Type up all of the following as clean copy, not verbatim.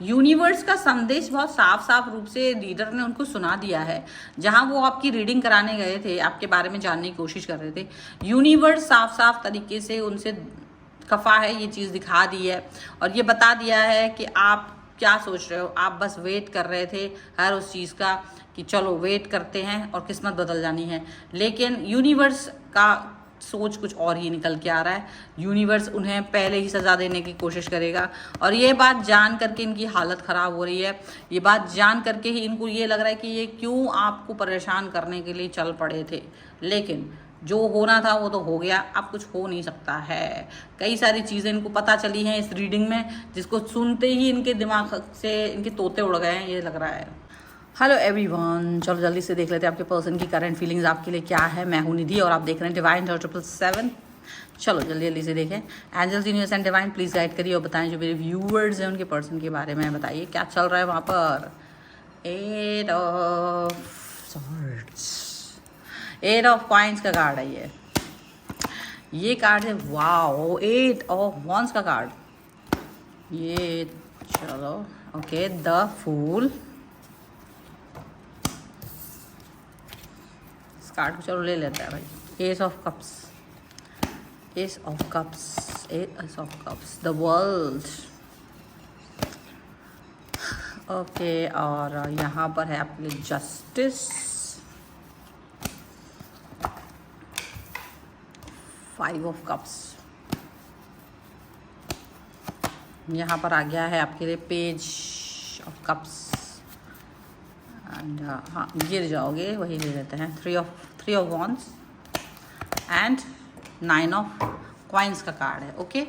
Universe का संदेश बहुत साफ साफ रूप से रीडर ने उनको सुना दिया है। जहां वो आपकी रीडिंग कराने गए थे, आपके बारे में जानने की कोशिश कर रहे थे, यूनिवर्स साफ साफ तरीके से उनसे खफा है, ये चीज़ दिखा दी है और ये बता दिया है कि आप क्या सोच रहे हो। आप बस वेट कर रहे थे हर उस चीज़ का कि चलो वेट करते हैं और किस्मत बदल जानी है, लेकिन यूनिवर्स का सोच कुछ और ही निकल के आ रहा है। यूनिवर्स उन्हें पहले ही सज़ा देने की कोशिश करेगा और ये बात जान करके इनकी हालत ख़राब हो रही है। ये बात जान करके ही इनको ये लग रहा है कि ये क्यों आपको परेशान करने के लिए चल पड़े थे, लेकिन जो होना था वो तो हो गया, अब कुछ हो नहीं सकता है। कई सारी चीज़ें इनको पता चली हैं इस रीडिंग में, जिसको सुनते ही इनके दिमाग से इनके तोते उड़ गए हैं, ये लग रहा है। हेलो एवरीवन, चलो जल्दी से देख लेते हैं आपके पर्सन की करंट फीलिंग्स आपके लिए क्या है। मैं हूं निधि और आप देख रहे हैं डिवाइन 777। चलो जल्दी जल्दी से देखें। Angels, universe and divine please guide करिए और बताएं जो मेरे व्यूअर्स हैं उनके पर्सन के बारे में। बताइए क्या चल रहा है वहाँ पर। 8 ऑफ सॉर्ड्स, 8 ऑफ कॉइन्स का कार्ड है ये कार्ड है। वाओ, 8 ऑफ वॉन्ड्स का कार्ड ये। चलो ओके, द फूल कार्ड को चलो ले लेते हैं भाई। S of cups, S of cups, S of cups, the world. Okay, और यहाँ पर है आपके लिए जस्टिस, 5 ऑफ कप्स। यहाँ पर आ गया है आपके लिए पेज ऑफ कप्स एंड हाँ गिर जाओगे, वही ले लेते हैं। 3 of wands and 9 of coins का कार्ड है। ओके,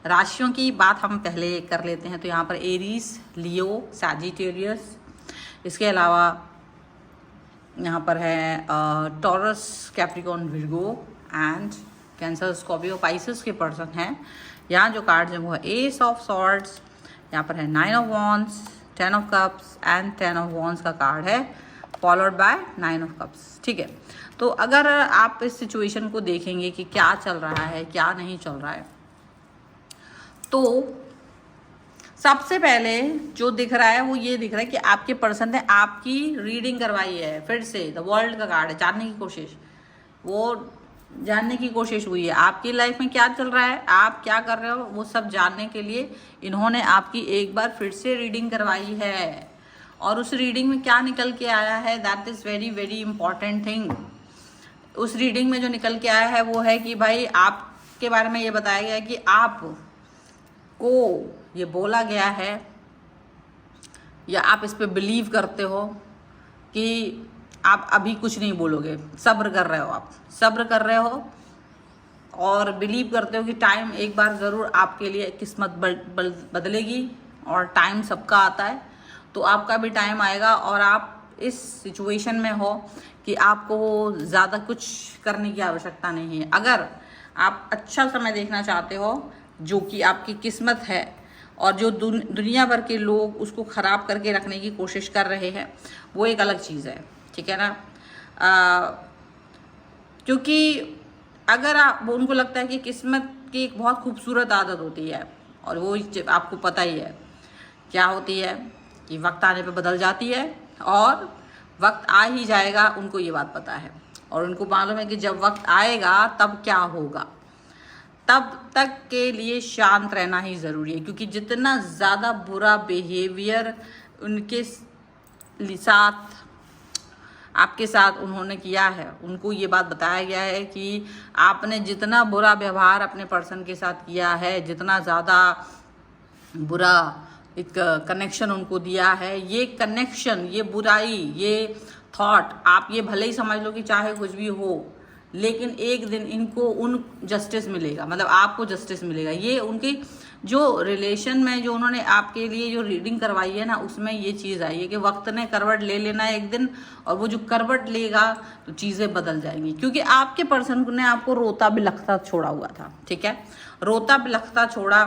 राशियों की बात हम पहले कर लेते हैं। तो यहाँ पर एरीज, लियो, सैजिटेरियस, इसके अलावा यहाँ पर है taurus, Capricorn, Virgo and cancer, Scorpio, Pisces के पर्सन हैं। यहाँ जो कार्ड है वो है एस ऑफ सॉर्ड्स, यहाँ पर है 9 of wands, 10 of cups and 10 of wands का कार्ड है, फॉलोड बाय 9 ऑफ कप्स। ठीक है, तो अगर आप इस सिचुएशन को देखेंगे कि क्या चल रहा है क्या नहीं चल रहा है, तो सबसे पहले जो दिख रहा है वो ये दिख रहा है कि आपके पर्सन ने आपकी रीडिंग करवाई है। फिर से द वर्ल्ड का कार्ड है, जानने की कोशिश, वो जानने की कोशिश हुई है आपकी लाइफ में क्या चल रहा है, आप क्या कर रहे हो, वो सब जानने के लिए इन्होंने आपकी एक बार फिर से रीडिंग करवाई है। और उस रीडिंग में क्या निकल के आया है, that is very very important thing. उस रीडिंग में जो निकल के आया है वो है कि भाई आपके बारे में ये बताया गया है कि आप को ये बोला गया है या आप इस पे बिलीव करते हो कि आप अभी कुछ नहीं बोलोगे, सब्र कर रहे हो, आप सब्र कर रहे हो और बिलीव करते हो कि टाइम एक बार ज़रूर आपके लिए किस्मत बदलेगी और टाइम सबका आता है। तो आपका भी टाइम आएगा और आप इस सिचुएशन में हो कि आपको ज़्यादा कुछ करने की आवश्यकता नहीं है। अगर आप अच्छा समय देखना चाहते हो जो कि आपकी किस्मत है और जो दुनिया भर के लोग उसको ख़राब करके रखने की कोशिश कर रहे हैं, वो एक अलग चीज़ है। ठीक है ना, क्योंकि अगर आप उनको लगता है कि किस्मत की एक बहुत खूबसूरत आदत होती है और वो आपको पता ही है क्या होती है कि वक्त आने पे बदल जाती है और वक्त आ ही जाएगा, उनको ये बात पता है और उनको मालूम है कि जब वक्त आएगा तब क्या होगा। तब तक के लिए शांत रहना ही ज़रूरी है, क्योंकि जितना ज़्यादा बुरा बिहेवियर उनके साथ आपके साथ उन्होंने किया है, उनको ये बात बताया गया है कि आपने जितना बुरा व्यवहार अपने पर्सन के साथ किया है, जितना ज़्यादा बुरा एक कनेक्शन उनको दिया है, ये कनेक्शन, ये बुराई, ये थॉट, आप ये भले ही समझ लो कि चाहे कुछ भी हो, लेकिन एक दिन इनको उन जस्टिस मिलेगा, मतलब आपको जस्टिस मिलेगा। ये उनकी जो रिलेशन में जो उन्होंने आपके लिए जो रीडिंग करवाई है ना, उसमें ये चीज़ आई है कि वक्त ने करवट ले लेना है एक दिन, और वो जो करवट लेगा तो चीज़ें बदल जाएंगी। क्योंकि आपके पर्सन ने आपको रोता बिलखता छोड़ा हुआ था। ठीक है, रोता बिलखता छोड़ा,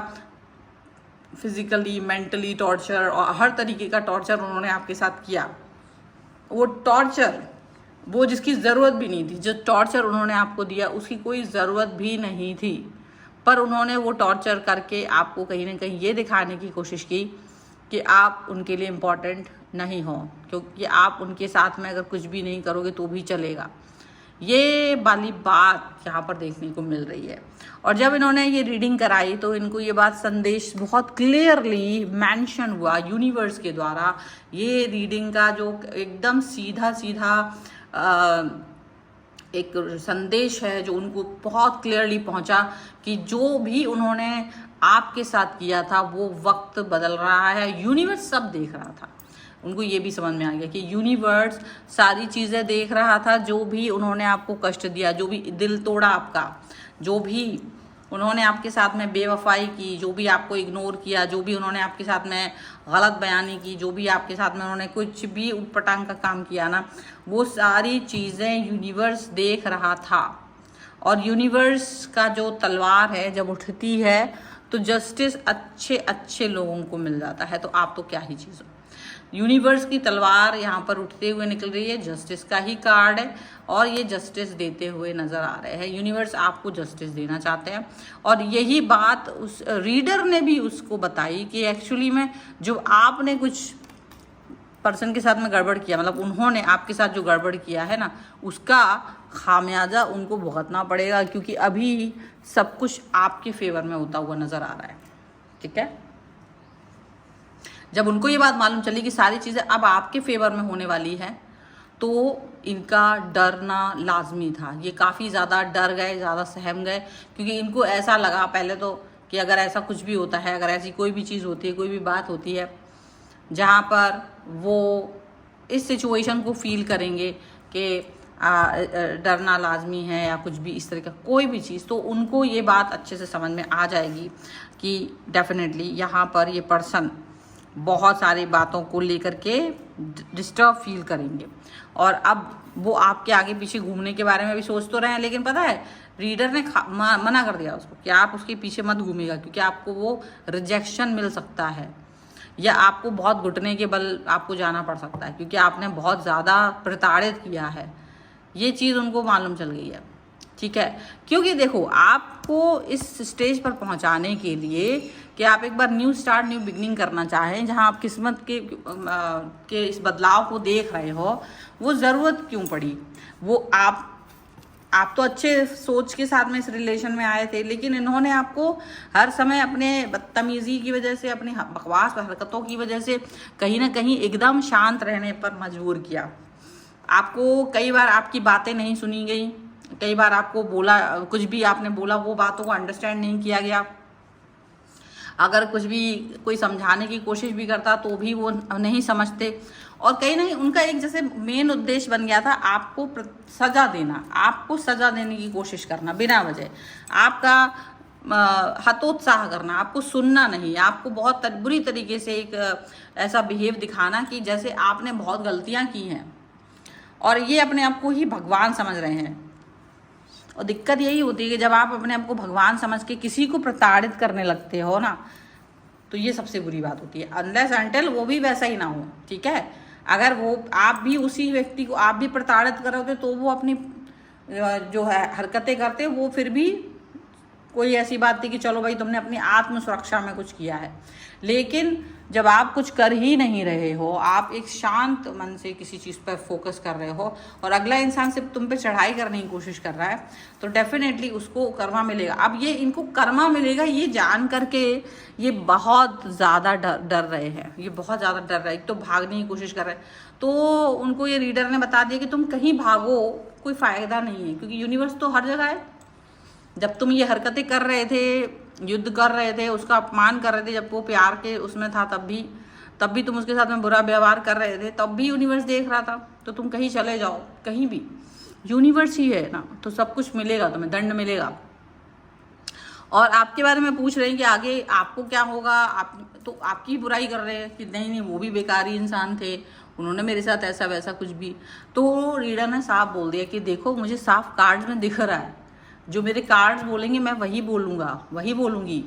फिजिकली, मेंटली टॉर्चर और हर तरीके का टॉर्चर उन्होंने आपके साथ किया। वो टॉर्चर, वो जिसकी ज़रूरत भी नहीं थी, जो टॉर्चर उन्होंने आपको दिया उसकी कोई ज़रूरत भी नहीं थी, पर उन्होंने वो टॉर्चर करके आपको कहीं ना कहीं ये दिखाने की कोशिश की कि आप उनके लिए इम्पोर्टेंट नहीं हो, क्योंकि आप उनके साथ में अगर कुछ भी नहीं करोगे तो भी चलेगा। ये वाली बात यहाँ पर देखने को मिल रही है। और जब इन्होंने ये रीडिंग कराई तो इनको ये बात संदेश बहुत क्लियरली मेंशन हुआ यूनिवर्स के द्वारा। ये रीडिंग का जो एकदम सीधा सीधा एक संदेश है जो उनको बहुत क्लियरली पहुंचा कि जो भी उन्होंने आपके साथ किया था वो वक्त बदल रहा है। यूनिवर्स सब देख रहा था, उनको ये भी समझ में आ गया कि यूनिवर्स सारी चीज़ें देख रहा था। जो भी उन्होंने आपको कष्ट दिया, जो भी दिल तोड़ा आपका, जो भी उन्होंने आपके साथ में बेवफाई की, जो भी आपको इग्नोर किया, जो भी उन्होंने आपके साथ में गलत बयानी की, जो भी आपके साथ में उन्होंने कुछ भी उटपटांग का काम किया ना, वो सारी चीज़ें यूनिवर्स देख रहा था। और यूनिवर्स का जो तलवार है जब उठती है तो जस्टिस अच्छे अच्छे लोगों को मिल जाता है। तो आप तो क्या ही चीज़ हो। यूनिवर्स की तलवार यहाँ पर उठते हुए निकल रही है, जस्टिस का ही कार्ड है और ये जस्टिस देते हुए नजर आ रहे हैं। यूनिवर्स आपको जस्टिस देना चाहते हैं और यही बात उस रीडर ने भी उसको बताई कि एक्चुअली में जो आपने कुछ पर्सन के साथ में गड़बड़ किया, मतलब उन्होंने आपके साथ जो गड़बड़ किया है ना, उसका खामियाजा उनको भुगतना पड़ेगा, क्योंकि अभी सब कुछ आपके फेवर में होता हुआ नजर आ रहा है। ठीक है, जब उनको ये बात मालूम चली कि सारी चीज़ें अब आपके फेवर में होने वाली हैं तो इनका डरना लाजमी था। ये काफ़ी ज़्यादा डर गए, ज़्यादा सहम गए, क्योंकि इनको ऐसा लगा पहले तो कि अगर ऐसा कुछ भी होता है, अगर ऐसी कोई भी चीज़ होती है, कोई भी बात होती है जहाँ पर वो इस सिचुएशन को फील करेंगे कि डरना लाजमी है या कुछ भी इस तरह का कोई भी चीज़, तो उनको ये बात अच्छे से समझ में आ जाएगी कि डेफिनेटली यहाँ पर ये पर्सन बहुत सारी बातों को लेकर के डिस्टर्ब फील करेंगे। और अब वो आपके आगे पीछे घूमने के बारे में भी सोच तो रहे हैं, लेकिन पता है रीडर ने मना कर दिया उसको कि आप उसके पीछे मत घूमिएगा, क्योंकि आपको वो रिजेक्शन मिल सकता है या आपको बहुत घुटने के बल आपको जाना पड़ सकता है, क्योंकि आपने बहुत ज़्यादा प्रताड़ित किया है। ये चीज़ उनको मालूम चल गई है। ठीक है, क्योंकि देखो आपको इस स्टेज पर पहुंचाने के लिए कि आप एक बार न्यू स्टार्ट, न्यू बिगनिंग करना चाहें, जहां आप किस्मत के इस बदलाव को देख रहे हो, वो ज़रूरत क्यों पड़ी? वो आप तो अच्छे सोच के साथ में इस रिलेशन में आए थे, लेकिन इन्होंने आपको हर समय अपने बदतमीज़ी की वजह से, अपनी बकवास हरकतों की वजह से कहीं ना कहीं एकदम शांत रहने पर मजबूर किया। आपको कई बार आपकी बातें नहीं सुनी गई, कई बार आपको बोला, कुछ भी आपने बोला वो बातों को अंडरस्टैंड नहीं किया गया। अगर कुछ भी कोई समझाने की कोशिश भी करता तो भी वो नहीं समझते। और कहीं नहीं उनका एक जैसे मेन उद्देश्य बन गया था आपको सजा देना, आपको सजा देने की कोशिश करना बिना वजह, आपका हतोत्साह करना, आपको सुनना नहीं, आपको बहुत बुरी तरीके से एक ऐसा बिहेव दिखाना कि जैसे आपने बहुत गलतियां की हैं और ये अपने आप को ही भगवान समझ रहे हैं। और दिक्कत यही होती है कि जब आप अपने आप को भगवान समझ के किसी को प्रताड़ित करने लगते हो ना, तो ये सबसे बुरी बात होती है। अनलेस अनटिल वो भी वैसा ही ना हो। ठीक है, अगर वो आप भी उसी व्यक्ति को आप भी प्रताड़ित करोगे तो वो अपनी जो है हरकतें करते, वो फिर भी कोई ऐसी बात थी कि चलो भाई तुमने अपनी आत्म सुरक्षा में कुछ किया है। लेकिन जब आप कुछ कर ही नहीं रहे हो, आप एक शांत मन से किसी चीज़ पर फोकस कर रहे हो और अगला इंसान सिर्फ तुम पे चढ़ाई करने की कोशिश कर रहा है, तो डेफिनेटली उसको कर्मा मिलेगा। अब ये इनको कर्मा मिलेगा ये जान करके ये बहुत ज़्यादा डर रहे हैं, ये बहुत ज़्यादा डर रहे हैं। एक तो भागने की कोशिश कर रहे हैं, तो उनको ये रीडर ने बता दिया कि तुम कहीं भागो कोई फ़ायदा नहीं है, क्योंकि यूनिवर्स तो हर जगह है। जब तुम ये हरकतें कर रहे थे, युद्ध कर रहे थे, उसका अपमान कर रहे थे, जब वो प्यार के उसमें था तब भी तुम उसके साथ में बुरा व्यवहार कर रहे थे, तब भी यूनिवर्स देख रहा था। तो तुम कहीं चले जाओ, कहीं भी यूनिवर्स ही है ना, तो सब कुछ मिलेगा, तुम्हें दंड मिलेगा। और आपके बारे में पूछ रहे हैं कि आगे आपको क्या होगा, आप तो आपकी बुराई कर रहे हैं कि नहीं वो भी बेकारी इंसान थे, उन्होंने मेरे साथ ऐसा वैसा कुछ भी। तो रीडर ने साफ बोल दिया कि देखो मुझे साफ कार्ड्स में दिख रहा है, जो मेरे कार्ड्स बोलेंगे मैं वही बोलूँगा, वही बोलूँगी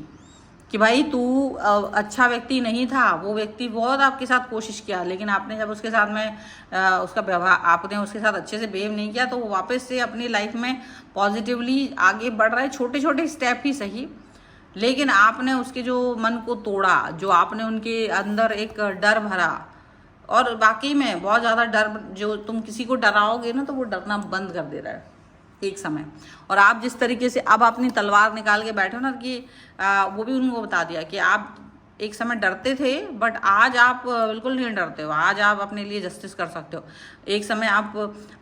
कि भाई तू अच्छा व्यक्ति नहीं था, वो व्यक्ति बहुत आपके साथ कोशिश किया, लेकिन आपने जब उसके साथ में उसका व्यवहार, आपने उसके साथ अच्छे से बिहेव नहीं किया, तो वो वापस से अपनी लाइफ में पॉजिटिवली आगे बढ़ रहा है। छोटे छोटे स्टेप ही सही, लेकिन आपने उसके जो मन को तोड़ा, जो आपने उनके अंदर एक डर भरा, और बाकी में बहुत ज़्यादा डर, जो तुम किसी को डराओगे ना तो वो डरना बंद कर दे रहा है एक समय। और आप जिस तरीके से अब अपनी तलवार निकाल के बैठे हो ना कि वो भी उनको बता दिया कि आप एक समय डरते थे, बट आज आप बिल्कुल नहीं डरते हो, आज आप अपने लिए जस्टिस कर सकते हो। एक समय आप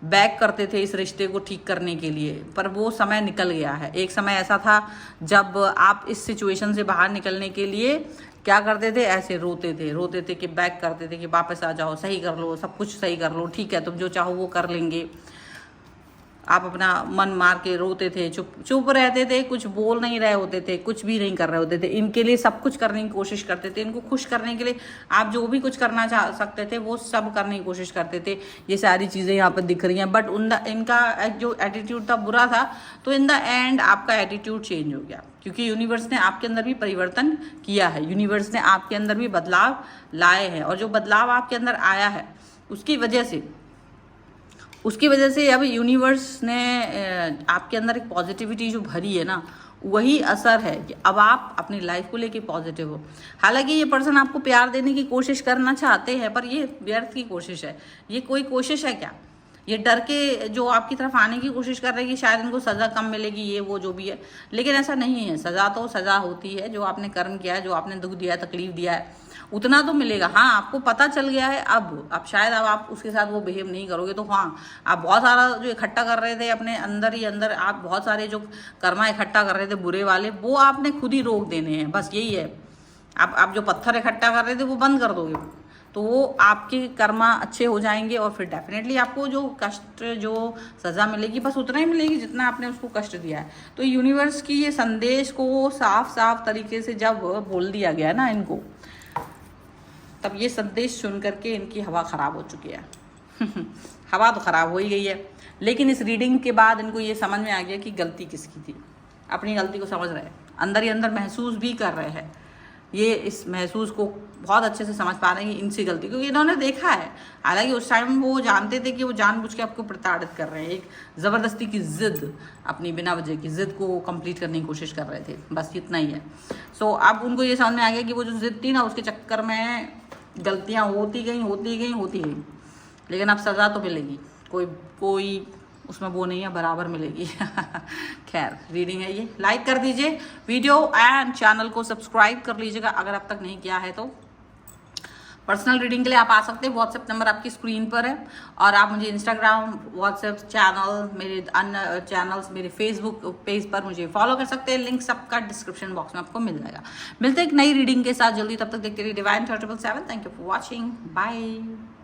बैक करते थे इस रिश्ते को ठीक करने के लिए, पर वो समय निकल गया है। एक समय ऐसा था जब आप इस सिचुएशन से बाहर निकलने के लिए क्या करते थे, ऐसे रोते थे कि बैक करते थे कि वापस आ जाओ, सही कर लो, सब कुछ सही कर लो, ठीक है तुम जो चाहो वो कर लेंगे। आप अपना मन मार के रोते थे, चुप रहते थे, कुछ बोल नहीं रहे होते थे, कुछ भी नहीं कर रहे होते थे। इनके लिए सब कुछ करने की कोशिश करते थे, इनको खुश करने के लिए आप जो भी कुछ करना चाह सकते थे वो सब करने की कोशिश करते थे। ये सारी चीज़ें यहाँ पर दिख रही हैं, बट इनका जो एटीट्यूड था बुरा था, तो इन द एंड आपका एटीट्यूड चेंज हो गया, क्योंकि यूनिवर्स ने आपके अंदर भी परिवर्तन किया है, यूनिवर्स ने आपके अंदर भी बदलाव लाए हैं। और जो बदलाव आपके अंदर आया है उसकी वजह से अब यूनिवर्स ने आपके अंदर एक पॉजिटिविटी जो भरी है ना, वही असर है कि अब आप अपनी लाइफ को लेके पॉजिटिव हो। हालांकि ये पर्सन आपको प्यार देने की कोशिश करना चाहते हैं, पर ये व्यर्थ की कोशिश है। ये कोई कोशिश है क्या? ये डर के जो आपकी तरफ आने की कोशिश कर रहे हैं कि शायद इनको सज़ा कम मिलेगी, ये वो जो भी है, लेकिन ऐसा नहीं है। सज़ा तो सज़ा होती है, जो आपने कर्म किया है, जो आपने दुख दिया है, तकलीफ दिया है, उतना तो मिलेगा। हाँ, आपको पता चल गया है अब शायद अब आप उसके साथ वो बिहेव नहीं करोगे, तो हाँ, आप बहुत सारा जो इकट्ठा कर रहे थे अपने अंदर ही अंदर, आप बहुत सारे जो कर्मा इकट्ठा कर रहे थे बुरे वाले, वो आपने खुद ही रोक देने हैं, बस यही है। आप जो पत्थर इकट्ठा कर रहे थे वो बंद कर दोगे, तो वो आपके कर्मा अच्छे हो जाएंगे, और फिर डेफिनेटली आपको जो कष्ट, जो सज़ा मिलेगी, बस उतना ही मिलेगी जितना आपने उसको कष्ट दिया है। तो यूनिवर्स की ये संदेश को साफ साफ तरीके से जब बोल दिया गया ना इनको, तब ये संदेश सुन करके इनकी हवा ख़राब हो चुकी है। हवा तो ख़राब हो ही गई है, लेकिन इस रीडिंग के बाद इनको ये समझ में आ गया कि गलती किसकी थी। अपनी गलती को समझ रहे हैं, अंदर ही अंदर महसूस भी कर रहे हैं। ये इस महसूस को बहुत अच्छे से समझ पा रहे हैं कि इनसे गलती, क्योंकि इन्होंने देखा है। हालांकि उस टाइम वो जानते थे कि वो जानबूझ के आपको प्रताड़ित कर रहे हैं, एक ज़बरदस्ती की ज़िद, अपनी बिना वजह की ज़िद को कंप्लीट करने की कोशिश कर रहे थे, बस इतना ही है। सो अब उनको ये समझ में आ गया कि वो जो ज़िद थी ना, उसके चक्कर में गलतियाँ होती गई, लेकिन अब सज़ा तो मिलेगी, कोई उसमें वो नहीं है, बराबर मिलेगी। खैर, रीडिंग है ये। लाइक कर दीजिए वीडियो एंड चैनल को सब्सक्राइब कर लीजिएगा अगर अब तक नहीं किया है तो। पर्सनल रीडिंग के लिए आप आ सकते हैं, व्हाट्सएप नंबर आपकी स्क्रीन पर है, और आप मुझे इंस्टाग्राम, व्हाट्सएप चैनल, मेरे अन्य चैनल्स, मेरे फेसबुक पेज पर मुझे फॉलो कर सकते हैं। लिंक सबका डिस्क्रिप्शन बॉक्स में आपको मिल जाएगा। मिलते हैं एक नई रीडिंग के साथ जल्दी, तब तक देखते रहिए divine 777। Thank you for watching, bye.